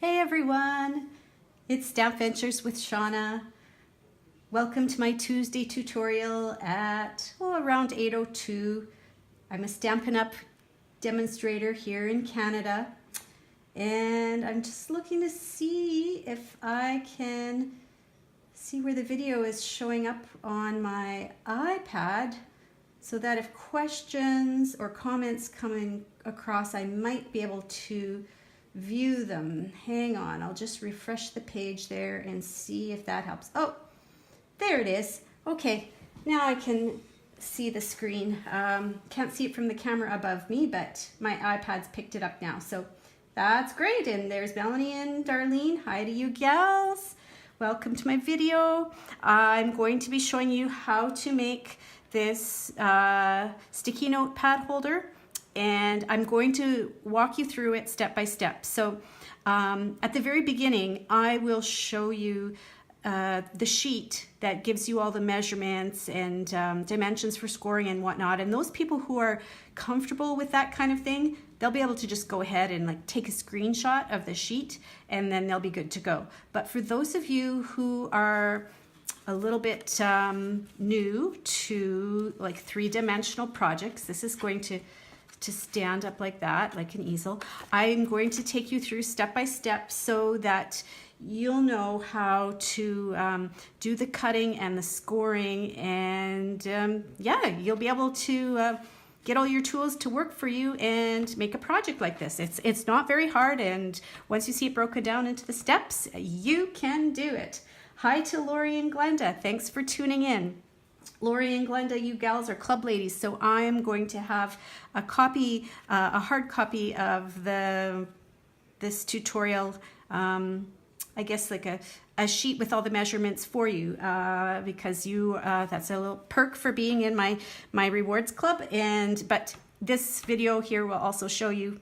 Hey everyone, it's Stamp Ventures with Shauna. Welcome to my Tuesday tutorial at around 8:02. I'm a Stampin' Up! Demonstrator here in Canada, and I'm just looking to see if I can see where the video is showing up on my iPad so that if questions or comments coming across, I might be able to view them. Hang on, I'll just refresh the page there and see if that helps. Oh, there it is. Okay, now I can see the screen. Can't see it from the camera above me, but my iPad's picked it up now, so that's great. And there's Melanie and Darlene. Hi to you gals. Welcome to my video. I'm going to be showing you how to make this sticky notepad holder, and I'm going to walk you through it step by step. So at the very beginning, I will show you the sheet that gives you all the measurements and dimensions for scoring and whatnot. And those people who are comfortable with that kind of thing, they'll be able to just go ahead and like take a screenshot of the sheet and then they'll be good to go. But for those of you who are a little bit new to like three-dimensional projects, this is going to stand up like that, like an easel. I'm going to take you through step by step so that you'll know how to do the cutting and the scoring, and yeah, you'll be able to get all your tools to work for you and make a project like this. It's not very hard, and once you see it broken down into the steps, you can do it. Hi to Lori and Glenda. Thanks for tuning in. Lori and Glenda, you gals are club ladies, so I am going to have a copy, a hard copy of this tutorial, I guess like a sheet with all the measurements for you, because you that's a little perk for being in my rewards club. But this video here will also show you,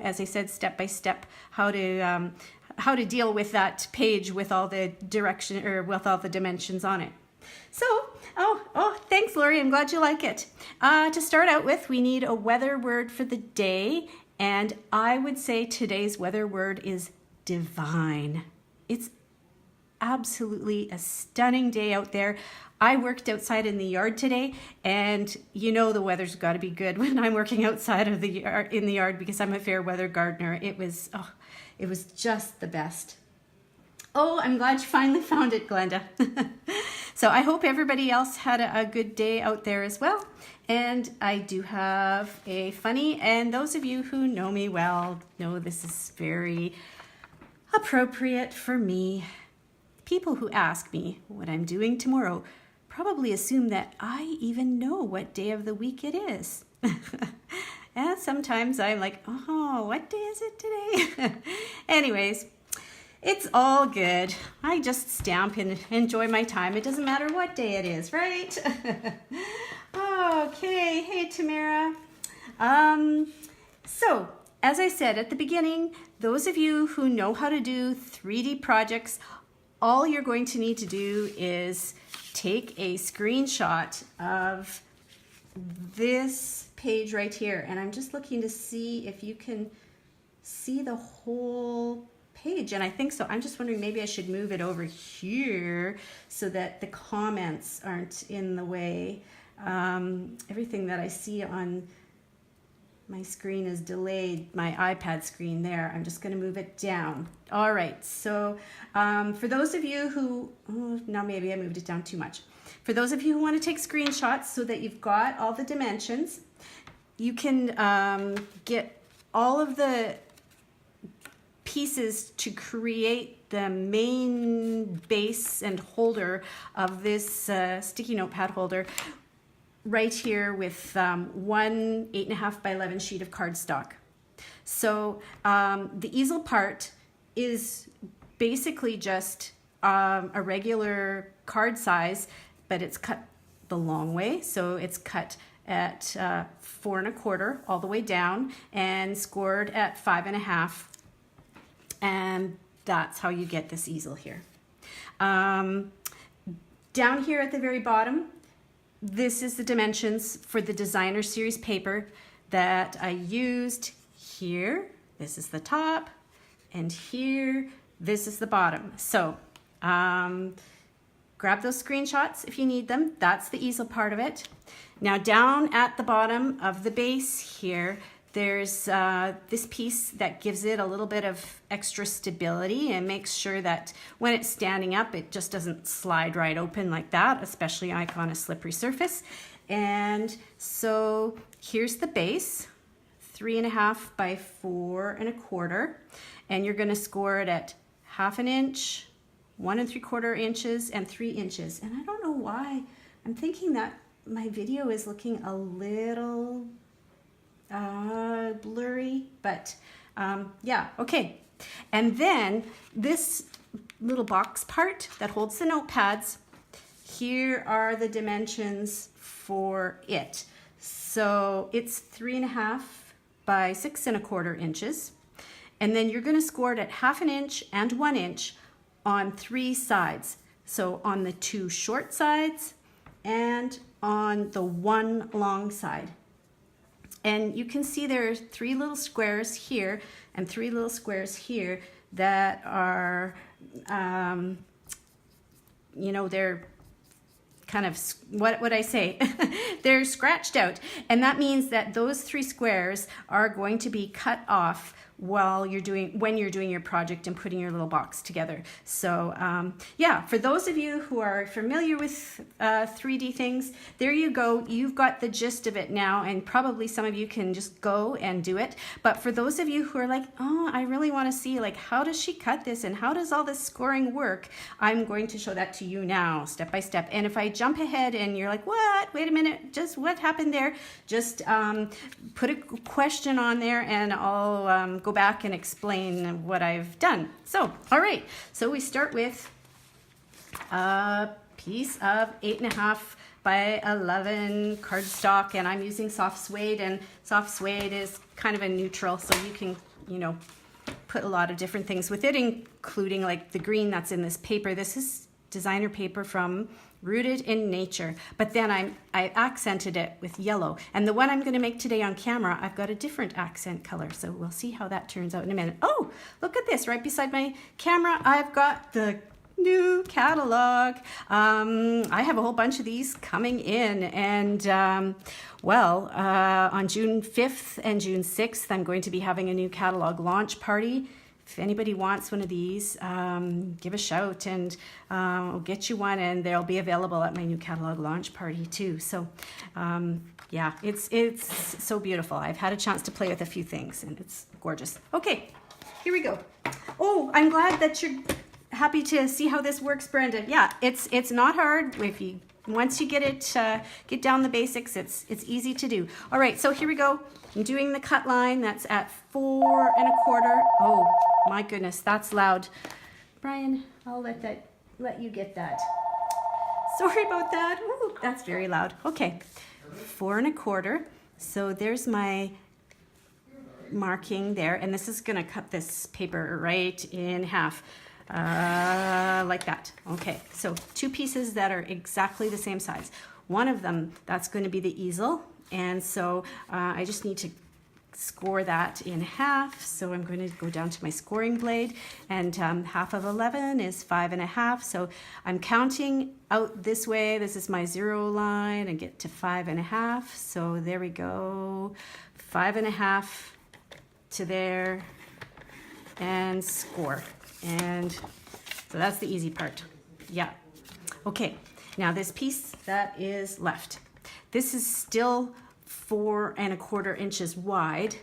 as I said, step by step how to deal with that page with all the direction or with all the dimensions on it. So, oh, thanks, Lori. I'm glad you like it. To start out with, we need a weather word for the day, and I would say today's weather word is divine. It's absolutely a stunning day out there. I worked outside in the yard today, and the weather's got to be good when I'm working outside of in the yard because I'm a fair weather gardener. It was just the best. Oh, I'm glad you finally found it, Glenda. So I hope everybody else had a good day out there as well. And I do have a funny, and those of you who know me well know this is very appropriate for me. People who ask me what I'm doing tomorrow probably assume that I even know what day of the week it is. And sometimes I'm like, oh, what day is it today? Anyways, it's all good. I just stamp and enjoy my time. It doesn't matter what day it is, right? Okay, hey Tamara. So, as I said at the beginning, those of you who know how to do 3D projects, all you're going to need to do is take a screenshot of this page right here. And I'm just looking to see if you can see the whole page, and I think so. I'm just wondering, maybe I should move it over here so that the comments aren't in the way. Everything that I see on my screen is delayed, my iPad screen there. I'm just going to move it down. All right, so for those of you who, now maybe I moved it down too much. For those of you who want to take screenshots so that you've got all the dimensions, you can get all of the pieces to create the main base and holder of this sticky notepad holder right here with one 8.5 by 11 sheet of cardstock. So the easel part is basically just a regular card size, but it's cut the long way. So it's cut at 4 1/4 all the way down and scored at 5 1/2. And that's how you get this easel here. Down here at the very bottom, this is the dimensions for the designer series paper that I used here. This is the top, And here, this is the bottom. So grab those screenshots if you need them. That's the easel part of it. Now down at the bottom of the base here, there's this piece that gives it a little bit of extra stability and makes sure that when it's standing up, it just doesn't slide right open like that, especially like on a slippery surface. And so here's the base, 3.5 by 4.25, and you're going to score it at 1/2 inch, 1 3/4 inches, and 3 inches. And I don't know why I'm thinking that my video is looking a little blurry, but yeah, okay. And then this little box part that holds the notepads, here are the dimensions for it. So it's 3.5 by 6.25 inches. And then you're going to score it at 1/2 inch and 1 inch on 3 sides. So on the 2 short sides and on the 1 long side. And you can see there are 3 little squares here and 3 little squares here that are, you know, they're kind of, what would I say? They're scratched out. And that means that those 3 squares are going to be cut off when you're doing your project and putting your little box together. So yeah, for those of you who are familiar with 3D things, there you go. You've got the gist of it now, and probably some of you can just go and do it. But for those of you who are like, oh, I really want to see, like, how does she cut this and how does all this scoring work? I'm going to show that to you now, step by step. And if I jump ahead and you're like, what? Wait a minute, just what happened there? Just put a question on there and I'll go back and explain what I've done. So, all right, so we start with a piece of 8.5 by 11 cardstock, and I'm using soft suede, and soft suede is kind of a neutral, so you can, you know, put a lot of different things with it, including like the green that's in this paper. This is designer paper from Rooted in Nature, but then I accented it with yellow, and the one I'm going to make today on camera, I've got a different accent color, so we'll see how that turns out in a minute. Oh, look at this, right beside my camera I've got the new catalog. I have a whole bunch of these coming in, and on June 5th and June 6th I'm going to be having a new catalog launch party. If anybody wants one of these, give a shout and I'll get you one, and they'll be available at my new catalog launch party too. So yeah, it's so beautiful. I've had a chance to play with a few things and it's gorgeous. Okay, here we go. Oh, I'm glad that you're happy to see how this works, Brenda. Yeah, it's not hard. Once you get down the basics, it's easy to do. All right, so here we go. I'm doing the cut line. That's at 4.25. Oh my goodness, that's loud. Brian, I'll let you get that. Sorry about that. Ooh, that's very loud. Okay, 4.25. So there's my marking there, and this is gonna cut this paper right in half. Like that. Okay, so 2 pieces that are exactly the same size. One of them, that's going to be the easel, and so I just need to score that in half. So I'm going to go down to my scoring blade, and half of 11 is 5.5. So I'm counting out this way. This is my 0 line, and get to 5.5. So there we go, 5.5 to there, and score. And so that's the easy part. Yeah. Okay. Now this piece that is left, this is still 4.25 inches wide.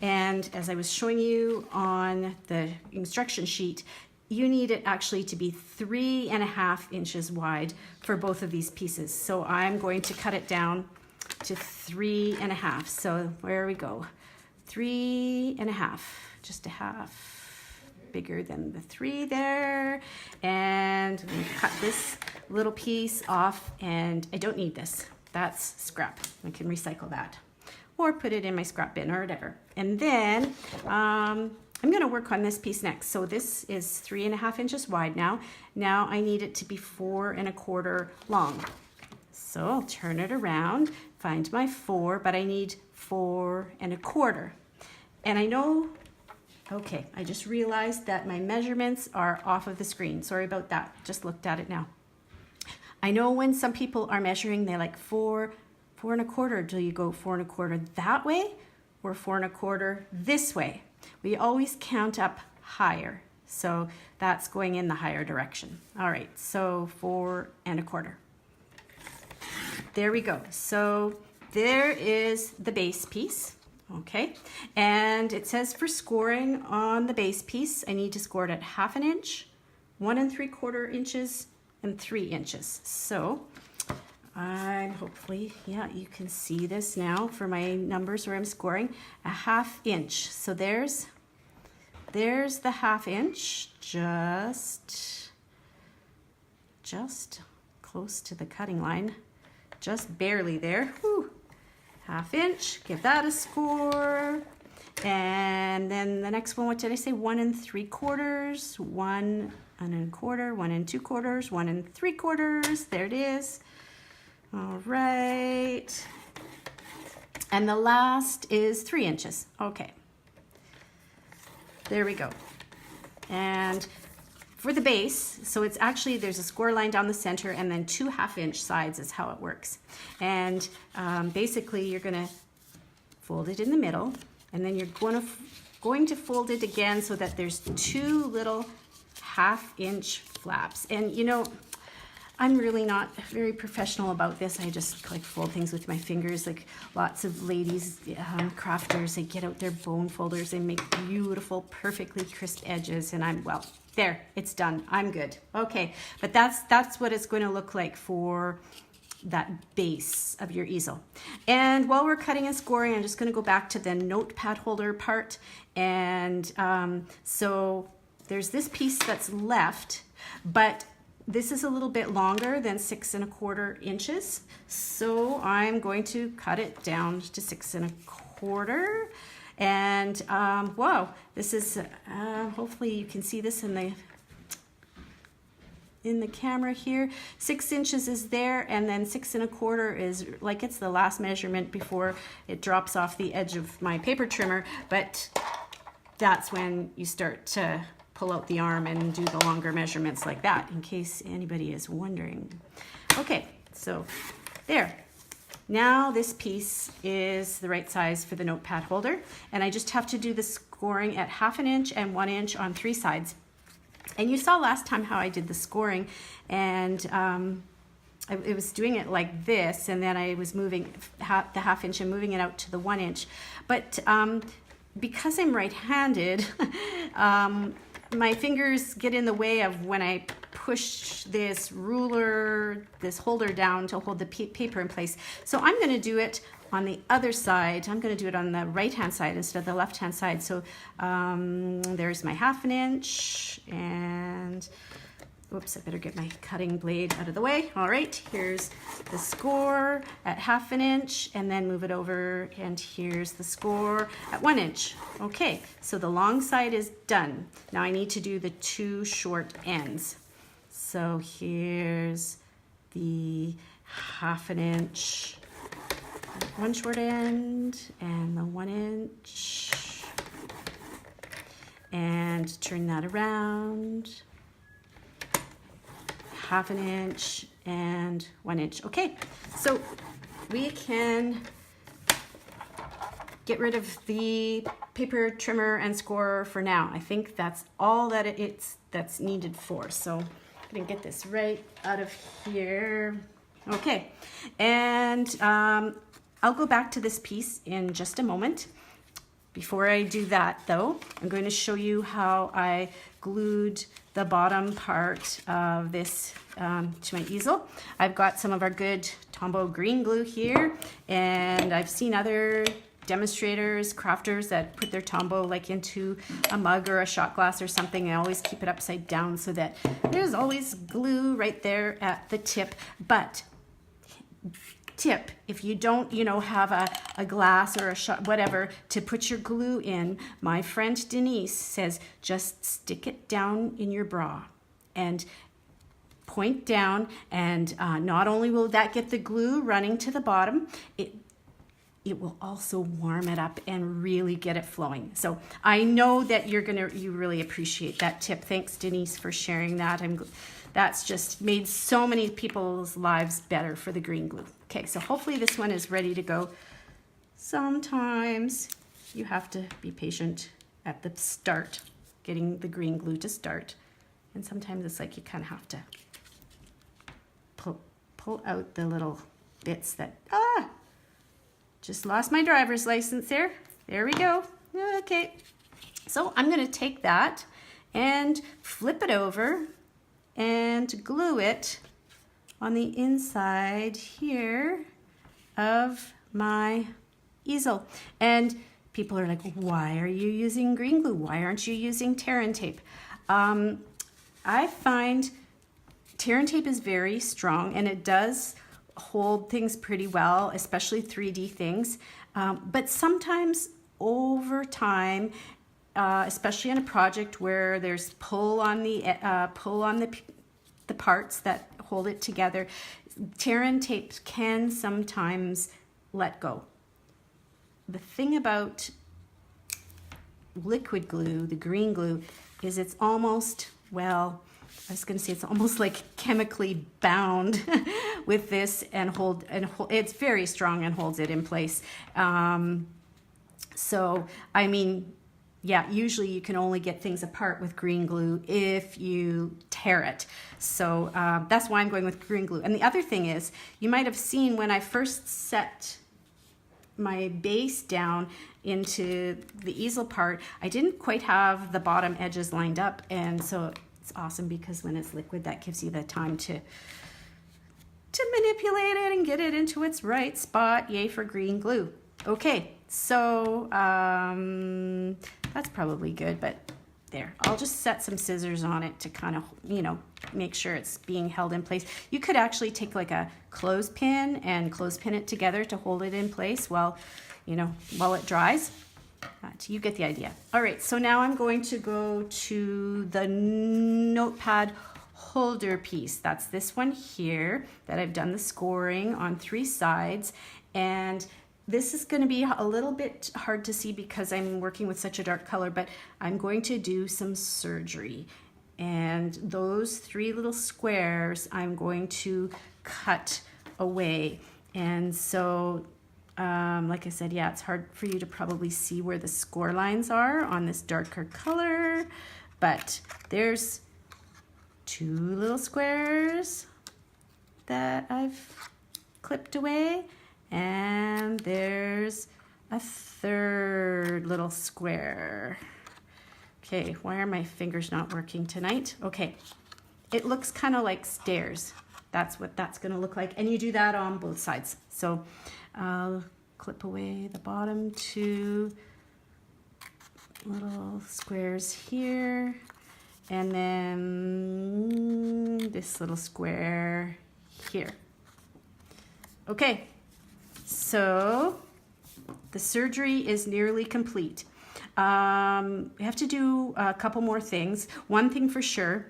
And as I was showing you on the instruction sheet, you need it actually to be 3.5 inches wide for both of these pieces. So I'm going to cut it down to 3.5. So where we go, 3.5, just a half bigger than the 3 there, and I'm going to cut this little piece off, and I don't need this. That's scrap. I can recycle that or put it in my scrap bin or whatever. And then I'm going to work on this piece next. So this is 3.5 inches wide now. Now I need it to be 4.25 long. So I'll turn it around, find my 4, but I need 4.25. And I know Okay, I just realized that my measurements are off of the screen. Sorry about that. Just looked at it now. I know when some people are measuring, they're like 4.25. Do you go 4.25 that way or 4.25 this way? We always count up higher. So that's going in the higher direction. All right, so 4.25. There we go. So there is the base piece. Okay, and it says for scoring on the base piece, I need to score it at 1/2 inch, 1 3/4 inches, and 3 inches. So I'm hopefully, yeah, you can see this now for my numbers where I'm scoring 1/2 inch. So there's the 1/2 inch, just close to the cutting line, just barely there. Whew. 1/2 inch, give that a score. And then the next one, what did I say? 1 3/4, 1 1/4, 1 2/4, 1 3/4. There it is. All right. And the last is 3 inches. Okay. There we go. And for the base, so it's actually, there's a score line down the center and then 2 1/2 inch sides is how it works. And basically you're gonna fold it in the middle, and then you're going to fold it again so that there's 2 little 1/2 inch flaps. And you know, I'm really not very professional about this. I just like fold things with my fingers. Like lots of ladies, crafters, they get out their bone folders and make beautiful, perfectly crisp edges. And I'm, well, there, it's done. I'm good. Okay, but that's what it's going to look like for that base of your easel. And while we're cutting and scoring, I'm just going to go back to the notepad holder part. And so there's this piece that's left, but this is a little bit longer than 6 1/4 inches. So I'm going to cut it down to 6 1/4. And wow, this is, hopefully you can see this in the camera here. 6 inches is there, and then 6 1/4 is like, it's the last measurement before it drops off the edge of my paper trimmer, but that's when you start to pull out the arm and do the longer measurements like that, in case anybody is wondering. Okay, so there. Now this piece is the right size for the notepad holder, and I just have to do the scoring at 1/2 inch and 1 inch on 3 sides. And you saw last time how I did the scoring, and I was doing it like this, and then I was moving the 1/2 inch and moving it out to the 1 inch. But because I'm right-handed, my fingers get in the way of when I push this ruler, this holder down to hold the paper in place. So I'm going to do it on the other side. I'm going to do it on the right-hand side instead of the left-hand side. So there's my 1/2 inch, and oops, I better get my cutting blade out of the way. All right, here's the score at 1/2 inch, and then move it over, and here's the score at 1 inch. Okay, so the long side is done. Now I need to do the 2 short ends. So here's the 1/2 inch, 1 short end, and the 1 inch, and turn that around. 1/2 inch and 1 inch. Okay, so we can get rid of the paper trimmer and scorer for now. I think that's all that that's needed for. So I'm gonna get this right out of here. Okay, and I'll go back to this piece in just a moment. Before I do that though, I'm going to show you how I glued the bottom part of this to my easel. I've got some of our good Tombow green glue here, and I've seen other demonstrators, crafters that put their Tombow like into a mug or a shot glass or something and always keep it upside down so that there's always glue right there at the tip. But tip, if you don't, have a glass or a shot, whatever, to put your glue in, my friend Denise says, just stick it down in your bra and point down, and not only will that get the glue running to the bottom, it will also warm it up and really get it flowing. So I know that you really appreciate that tip. Thanks, Denise, for sharing that. That's just made so many people's lives better for the green glue. Okay, so hopefully this one is ready to go. Sometimes you have to be patient at the start, getting the green glue to start. And sometimes it's like you kind of have to pull out the little bits that, just lost my driver's license there. There we go. Okay. So I'm going to take that and flip it over and glue it on the inside here of my easel. And people are like, why are you using green glue? Why aren't you using tear and tape? I find tear and tape is very strong and it does hold things pretty well, especially 3D things. But sometimes over time, especially in a project where there's pull on the parts that hold it together, tear and tape can sometimes let go. The thing about liquid glue, the green glue, is it's almost, well, I was going to say it's almost like chemically bound with this and it's very strong and holds it in place. So, I mean, yeah, usually you can only get things apart with green glue if you tear it. So that's why I'm going with green glue. And the other thing is, you might have seen when I first set my base down into the easel part, I didn't quite have the bottom edges lined up, and so it's awesome because when it's liquid, that gives you the time to manipulate it and get it into its right spot. Yay for green glue. Okay, so that's probably good, but there. I'll just set some scissors on it to kind of, make sure it's being held in place. You could actually take like a clothespin and clothespin it together to hold it in place while it dries. You get the idea. All right, so now I'm going to go to the Notepad Holder piece. That's this one here that I've done the scoring on 3 sides. And this is going to be a little bit hard to see because I'm working with such a dark color, but I'm going to do some surgery. And those 3 little squares I'm going to cut away. And so like I said, yeah, it's hard for you to probably see where the score lines are on this darker color, but there's 2 little squares that I've clipped away, and there's a 3rd little square. Okay, why are my fingers not working tonight? Okay, it looks kind of like stairs. That's what that's going to look like, and you do that on both sides. So I'll clip away the bottom 2 little squares here, and then this little square here. Okay, so the surgery is nearly complete. We have to do a couple more things. One thing for sure,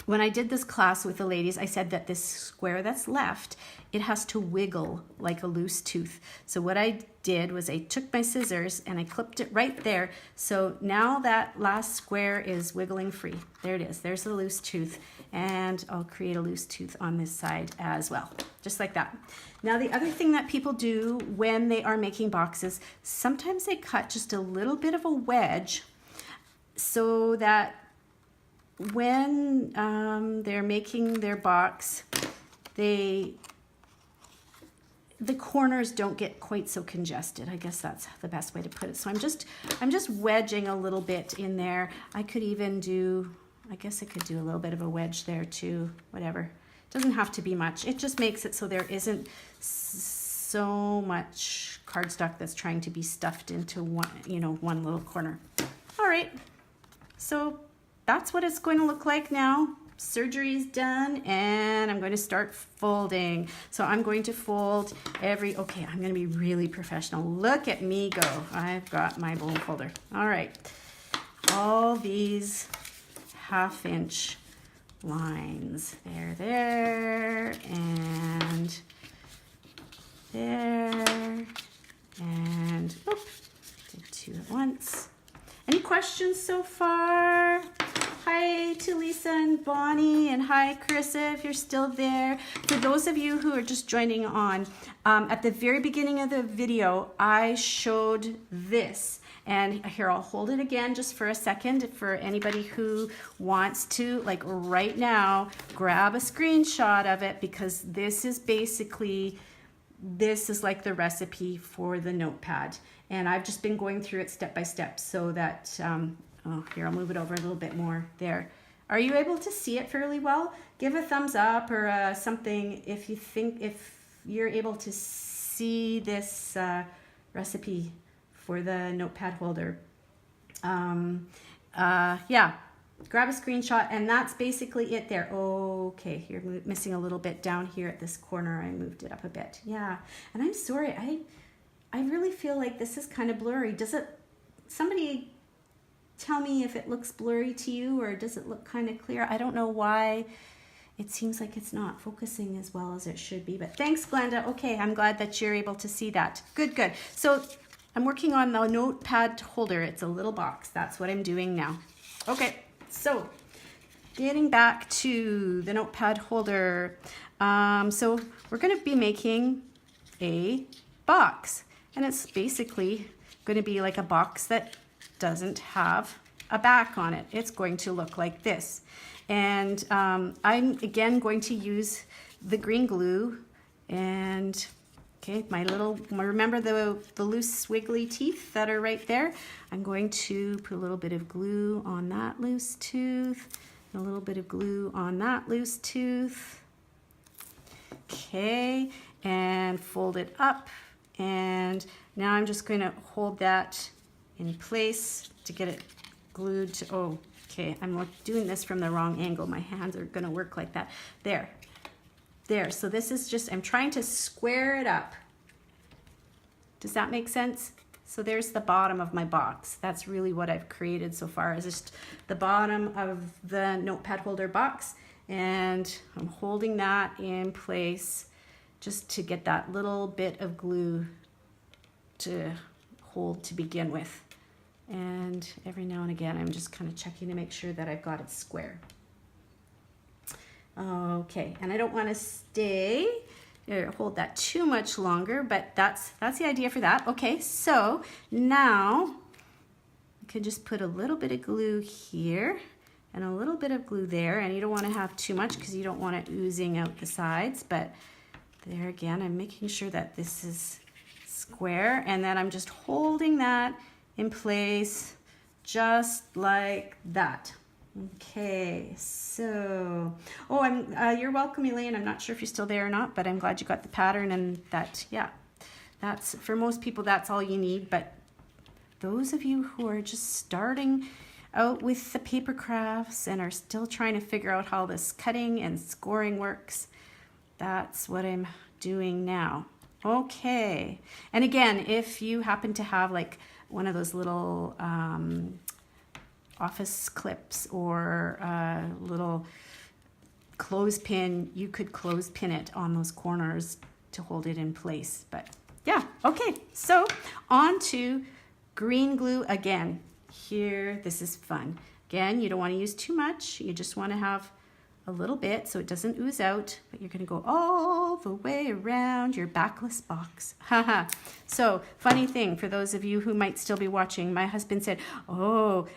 when I did this class with the ladies, I said that this square that's left, it has to wiggle like a loose tooth. So what I did was I took my scissors and I clipped it right there. So now that last square is wiggling free. There it is. There's the loose tooth. And I'll create a loose tooth on this side as well, just like that. Now the other thing that people do when they are making boxes, sometimes they cut just a little bit of a wedge so that when they're making their box, the corners don't get quite so congested. I guess that's the best way to put it. So I'm just wedging a little bit in there. I could even do, I guess I could do a little bit of a wedge there too, whatever. It doesn't have to be much. It just makes it so there isn't so much cardstock that's trying to be stuffed into one little corner. All right, so that's what it's going to look like now. Surgery is done, and I'm going to start folding. So I'm going to fold okay, I'm going to be really professional. Look at me go. I've got my bone folder. All right. All these 1/2 inch lines. There, and there, And, oh, did two at once. Any questions so far? Hi to Lisa and Bonnie, and hi Carissa if you're still there. For those of you who are just joining on, at the very beginning of the video, I showed this. And here, I'll hold it again just for a second for anybody who wants to, like right now, grab a screenshot of it, because this is basically, this is like the recipe for the notepad. And I've just been going through it step by step so that, oh, here, I'll move it over a little bit more there. Are you able to see it fairly well? Give a thumbs up or something if you think, if you're able to see this recipe for the notepad holder. Yeah, grab a screenshot, and that's basically it there. Okay, you're missing a little bit down here at this corner. I moved it up a bit. Yeah, and I'm sorry, I really feel like this is kind of blurry. Does it, somebody tell me if it looks blurry to you, or does it look kind of clear? I don't know why it seems like it's not focusing as well as it should be, but thanks, Glenda. Okay, I'm glad that you're able to see that. Good, good. So I'm working on the notepad holder. It's a little box. That's what I'm doing now. Okay, so getting back to the notepad holder. So we're going to be making a box, and it's basically going to be like a box that doesn't have a back on it. It's going to look like this. And I'm again going to use the green glue, and okay, my little, remember the loose swiggly teeth that are right there? I'm going to put a little bit of glue on that loose tooth, and a little bit of glue on that loose tooth. Okay, and fold it up, and now I'm just going to hold that in place to get it glued to, oh, okay, I'm doing this from the wrong angle. My hands are going to work like that. There. There. So this is just, I'm trying to square it up. Does that make sense? So there's the bottom of my box. That's really what I've created so far, is just the bottom of the notepad holder box. And I'm holding that in place just to get that little bit of glue to hold to begin with. And every now and again, I'm just kind of checking to make sure that I've got it square. Okay, and I don't want to stay hold that too much longer, but that's the idea for that. Okay, so now I can just put a little bit of glue here and a little bit of glue there, and you don't want to have too much because you don't want it oozing out the sides, but there again, I'm making sure that this is square, and then I'm just holding that in place just like that. Okay, so, oh, you're welcome, Elaine. I'm not sure if you're still there or not, but I'm glad you got the pattern, and that, yeah, that's, for most people, that's all you need. But those of you who are just starting out with the paper crafts and are still trying to figure out how this cutting and scoring works, that's what I'm doing now. Okay, and again, if you happen to have like one of those little office clips or a little clothespin, you could clothespin it on those corners to hold it in place. But yeah, okay, so on to green glue again. Here, this is fun. Again, you don't want to use too much. You just want to have a little bit so it doesn't ooze out, but you're going to go all the way around your backless box. Haha. So, funny thing, for those of you who might still be watching, my husband said, oh,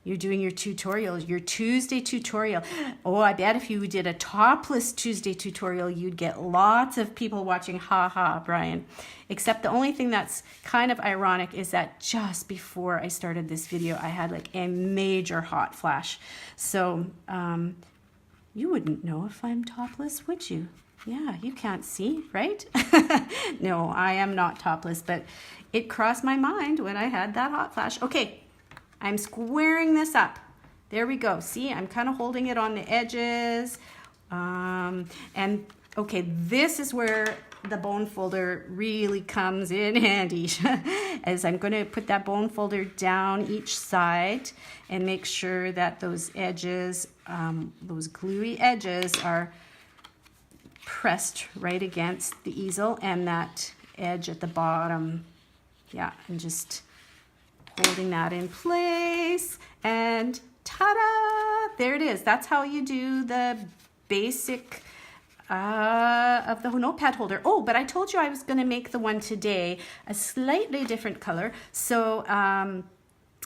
you're doing your tutorial, your Tuesday tutorial. Oh, I bet if you did a topless Tuesday tutorial, you'd get lots of people watching. Ha ha, Brian. Except the only thing that's kind of ironic is that just before I started this video, I had like a major hot flash. So, you wouldn't know if I'm topless, would you? Yeah, you can't see, right? No, I am not topless, but it crossed my mind when I had that hot flash. Okay, I'm squaring this up. There we go. See, I'm kind of holding it on the edges. And okay, this is where the bone folder really comes in handy, as I'm going to put that bone folder down each side and make sure that those edges, those gluey edges, are pressed right against the easel, and that edge at the bottom Yeah, and just holding that in place, and ta-da! There it is. That's how you do the basic of the notepad holder. Oh, but I told you I was going to make the one today a slightly different color. So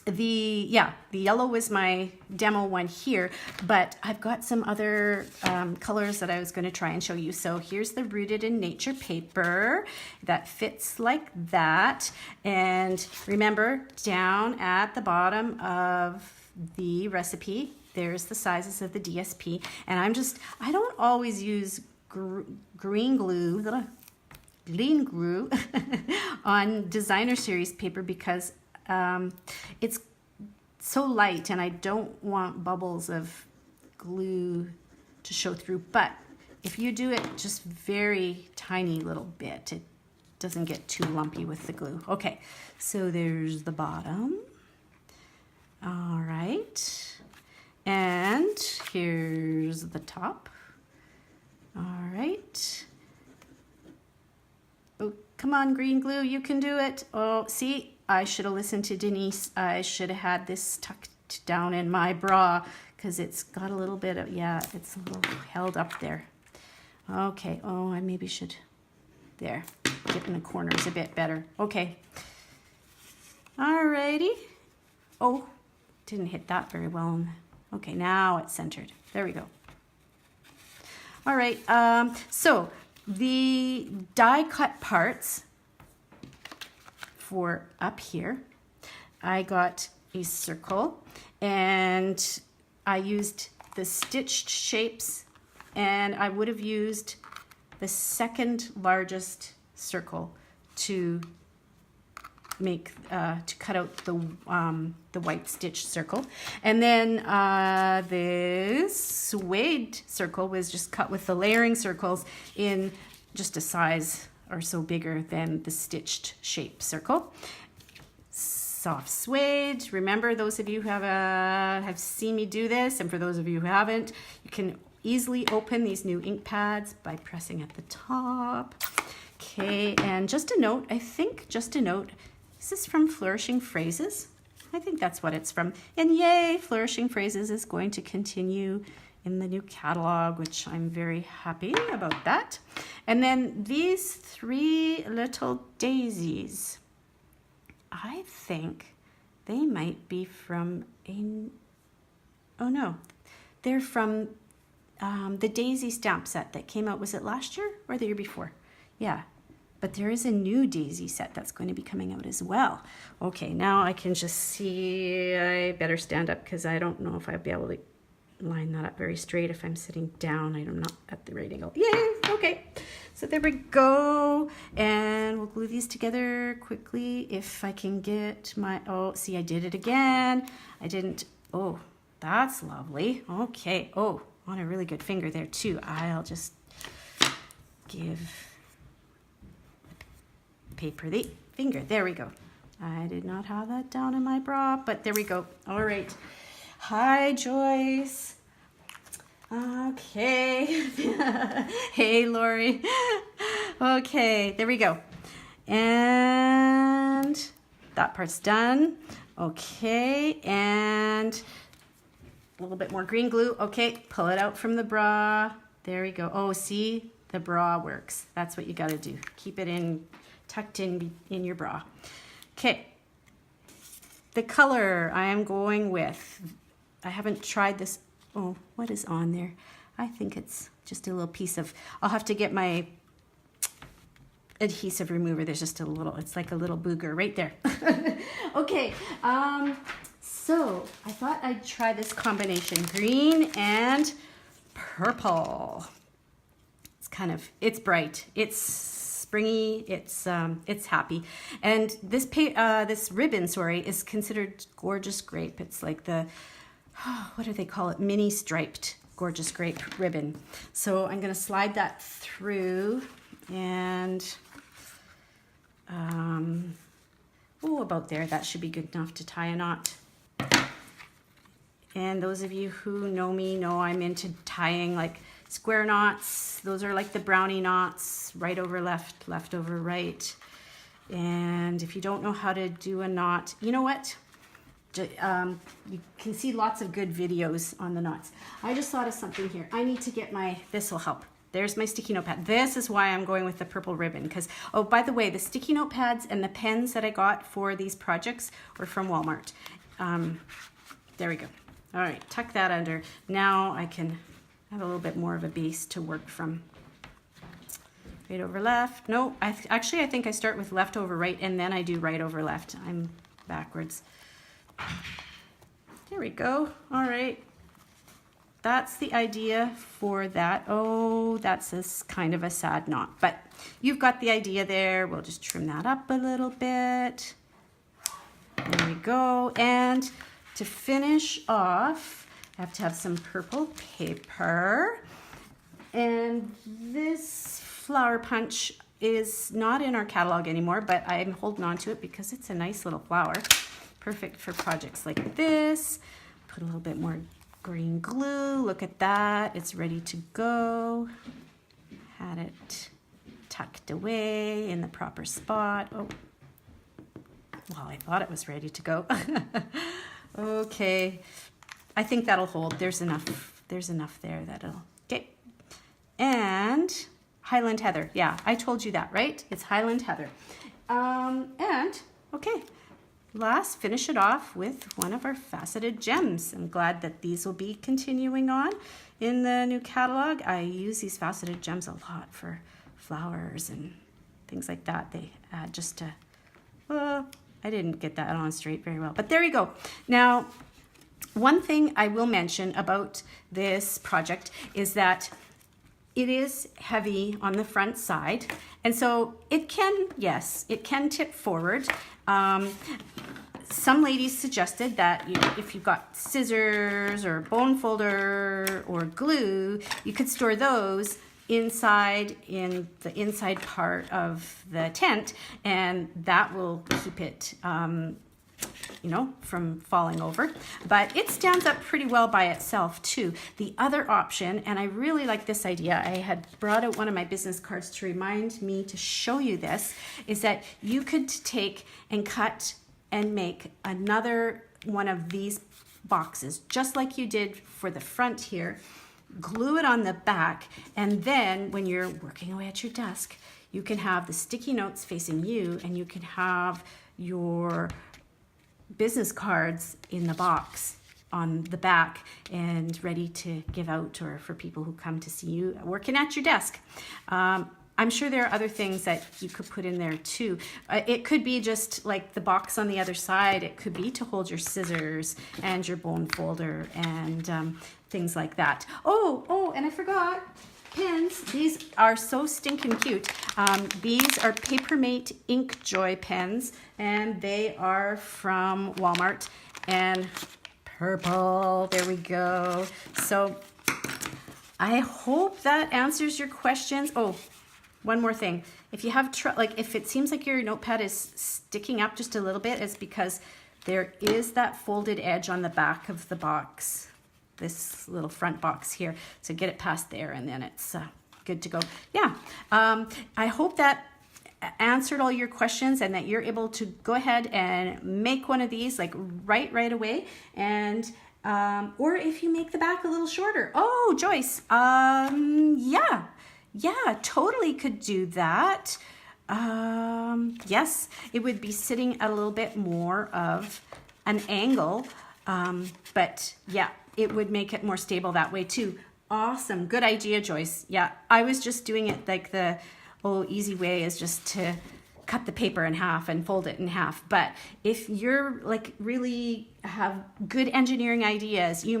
the yellow was my demo one here, but I've got some other colors that I was going to try and show you. So here's the Rooted in Nature paper that fits like that. And remember, down at the bottom of the recipe, there's the sizes of the DSP. And I don't always use green glue on designer series paper because it's so light and I don't want bubbles of glue to show through. But if you do it just very tiny little bit, it doesn't get too lumpy with the glue. Okay, so there's the bottom. All right, and here's the top. All right. Oh, come on, green glue, you can do it. Oh, see, I should have listened to Denise. I should have had this tucked down in my bra because it's got a little bit of, yeah, it's a little held up there. Okay, oh, I maybe should, there, get in the corners a bit better. Okay. All righty. Oh, didn't hit that very well. Okay, now it's centered. There we go. All right, so the die cut parts for up here, I got a circle and I used the stitched shapes, and I would have used the second largest circle to make to cut out the white stitch circle, and then this suede circle was just cut with the layering circles in just a size or so bigger than the stitched shape circle. Soft suede. Remember, those of you who have seen me do this, and for those of you who haven't, you can easily open these new ink pads by pressing at the top. Okay, and just a note, this is from Flourishing Phrases. I think that's what it's from. And yay, Flourishing Phrases is going to continue in the new catalog, which I'm very happy about that. And then these three little daisies, I think they might be from oh no, they're from the Daisy stamp set that came out, was it last year or the year before? Yeah. But there is a new daisy set that's going to be coming out as well. Okay, now I can just see, I better stand up because I don't know if I'll be able to line that up very straight if I'm sitting down. I'm not at the right angle. Yay, okay. So there we go. And we'll glue these together quickly if I can get my, oh, see, I did it again. I didn't, oh, that's lovely. Okay, oh, on a really good finger there too. I'll just give paper the finger. There we go. I did not have that down in my bra, but there we go. All right. Hi, Joyce. Okay. Hey, Lori. Okay, there we go. And that part's done. Okay, and a little bit more green glue. Okay, pull it out from the bra. There we go. Oh, see, the bra works. That's what you got to do. Keep it in, tucked in your bra. Okay, the color I am going with, I haven't tried this. Oh, what is on there? I think it's just a little piece of, I'll have to get my adhesive remover. There's just a little, it's like a little booger right there. Okay, so I thought I'd try this combination, green and purple. It's kind of, it's bright, it's springy, it's happy. And this this ribbon, sorry, is considered gorgeous grape. It's like the, what do they call it? Mini striped gorgeous grape ribbon. So I'm gonna slide that through and, oh, about there, that should be good enough to tie a knot. And those of you who know me know I'm into tying like square knots. Those are like the brownie knots, right over left, left over right. And if you don't know how to do a knot, you know what? You can see lots of good videos on the knots. I just thought of something here. I need to get this will help. There's my sticky notepad. This is why I'm going with the purple ribbon, because, oh, by the way, the sticky notepads and the pens that I got for these projects were from Walmart. There we go. All right, tuck that under. Now I can have a little bit more of a base to work from. Right over left. No, actually I think I start with left over right and then I do right over left. I'm backwards. There we go. All right. That's the idea for that. Oh, that's kind of a sad knot, but you've got the idea there. We'll just trim that up a little bit. There we go. And to finish off, I have to have some purple paper. And this flower punch is not in our catalog anymore, but I'm holding on to it because it's a nice little flower. Perfect for projects like this. Put a little bit more green glue. Look at that. It's ready to go. Had it tucked away in the proper spot. Oh, well, I thought it was ready to go. Okay. I think that'll hold. There's enough there that it'll, okay. And Highland Heather. Yeah, I told you that, right? It's Highland Heather. And, okay. Last, finish it off with one of our faceted gems. I'm glad that these will be continuing on in the new catalog. I use these faceted gems a lot for flowers and things like that. They add just to, I didn't get that on straight very well, but there you go. Now, one thing I will mention about this project is that it is heavy on the front side, and so it can, yes, it can tip forward. Some ladies suggested that if you've got scissors or bone folder or glue, you could store those inside in the inside part of the tent, and that will keep it from falling over. But it stands up pretty well by itself too. The other option, and I really like this idea, I had brought out one of my business cards to remind me to show you this, is that you could take and cut and make another one of these boxes, just like you did for the front here, glue it on the back, and then when you're working away at your desk, you can have the sticky notes facing you, and you can have your business cards in the box on the back and ready to give out, or for people who come to see you working at your desk. I'm sure there are other things that you could put in there too. It could be just like the box on the other side. It could be to hold your scissors and your bone folder and things like that. Oh, and I forgot. Pens. These are so stinking cute. These are Papermate Ink Joy pens, and they are from Walmart, and purple. There we go. So I hope that answers your questions. Oh, one more thing. If you have if it seems like your notepad is sticking up just a little bit, it's because there is that folded edge on the back of the box. This little front box here, so get it past there and then it's good to go. Yeah, I hope that answered all your questions and that you're able to go ahead and make one of these like right away, and or if you make the back a little shorter. Oh, Joyce, yeah, totally could do that. Yes, it would be sitting at a little bit more of an angle, but yeah, it would make it more stable that way too. Awesome. Good idea, Joyce. Yeah, I was just doing it like the easy way is just to cut the paper in half and fold it in half. But if you're like really have good engineering ideas, you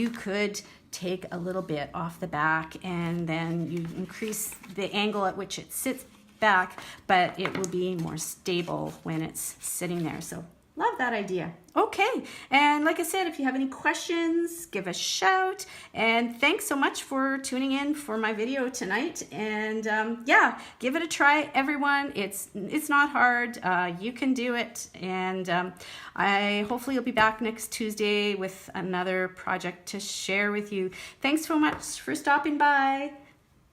could take a little bit off the back and then you increase the angle at which it sits back, but it will be more stable when it's sitting there. So love that idea. Okay, and like I said, if you have any questions, give a shout. And thanks so much for tuning in for my video tonight. And yeah, give it a try, everyone. It's not hard. You can do it. And I hopefully you'll be back next Tuesday with another project to share with you. Thanks so much for stopping by.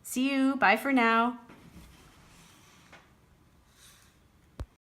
See you. Bye for now.